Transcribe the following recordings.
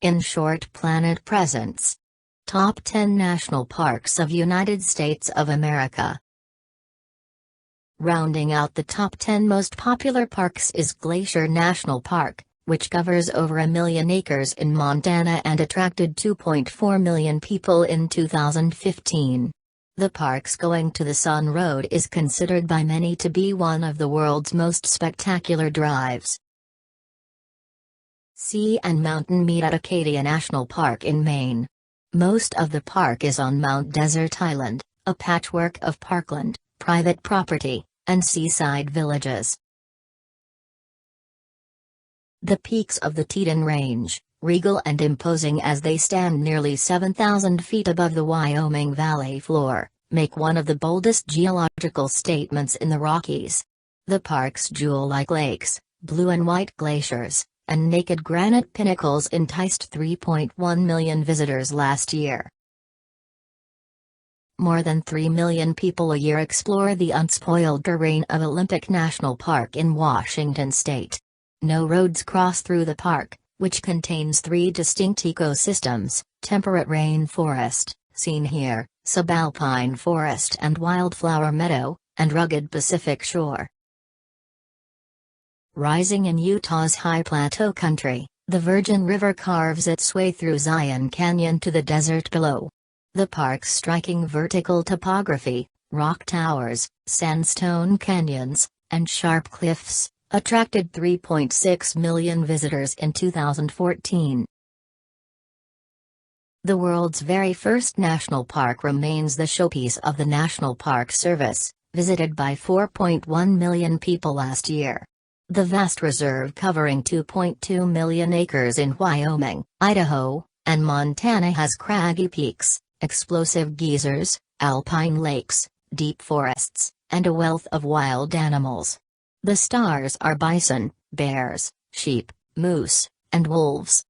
In short, Planet Presents. Top 10 National Parks of United States of America. Rounding out the top 10 most popular parks is Glacier National Park, which covers over 1 million acres in Montana and attracted 2.4 million people in 2015. The park's Going to the Sun Road is considered by many to be one of the world's most spectacular drives. Sea and mountain meet at Acadia National Park in Maine. Most of the park is on Mount Desert Island, a patchwork of parkland, private property, and seaside villages. The peaks of the Teton Range, regal and imposing as they stand nearly 7,000 feet above the Wyoming Valley floor, make one of the boldest geological statements in the Rockies. The park's jewel-like lakes, blue and white glaciers, and naked granite pinnacles enticed 3.1 million visitors last year. More than 3 million people a year explore the unspoiled terrain of Olympic National Park in Washington state. No roads cross through the park, which contains 3 distinct ecosystems: temperate rainforest, seen here, subalpine forest and wildflower meadow, and rugged Pacific shore. Rising in Utah's high plateau country, the Virgin River carves its way through Zion Canyon to the desert below. The park's striking vertical topography, rock towers, sandstone canyons, and sharp cliffs, attracted 3.6 million visitors in 2014. The world's very first national park remains the showpiece of the National Park Service, visited by 4.1 million people last year. The vast reserve covering 2.2 million acres in Wyoming, Idaho, and Montana has craggy peaks, explosive geysers, alpine lakes, deep forests, and a wealth of wild animals. The stars are bison, bears, sheep, moose, and wolves.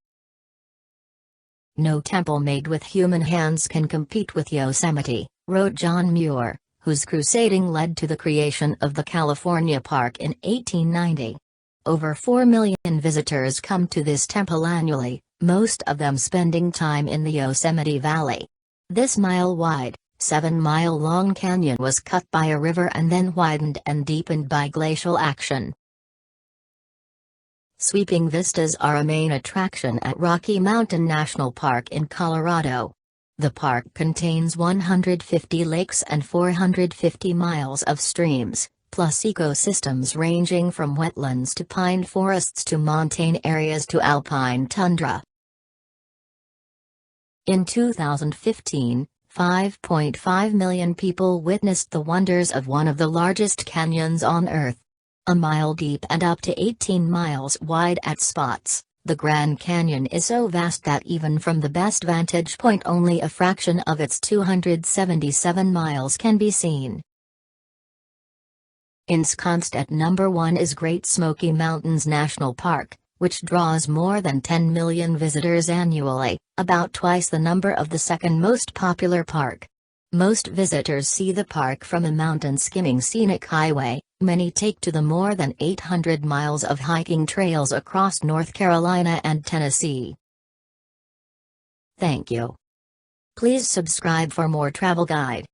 No temple made with human hands can compete with Yosemite, wrote John Muir, whose crusading led to the creation of the California Park in 1890. Over 4 million visitors come to this temple annually, most of them spending time in the Yosemite Valley. This mile-wide, 7-mile-long canyon was cut by a river and then widened and deepened by glacial action. Sweeping vistas are a main attraction at Rocky Mountain National Park in Colorado. The park contains 150 lakes and 450 miles of streams, plus ecosystems ranging from wetlands to pine forests to montane areas to alpine tundra. In 2015, 5.5 million people witnessed the wonders of one of the largest canyons on Earth. A mile deep and up to 18 miles wide at spots, the Grand Canyon is so vast that even from the best vantage point only a fraction of its 277 miles can be seen. Ensconced at number 1 is Great Smoky Mountains National Park, which draws more than 10 million visitors annually, about twice the number of the second most popular park. Most visitors see the park from a mountain-skimming scenic highway. Many take to the more than 800 miles of hiking trails across North Carolina and Tennessee. Thank you. Please subscribe for more travel guide.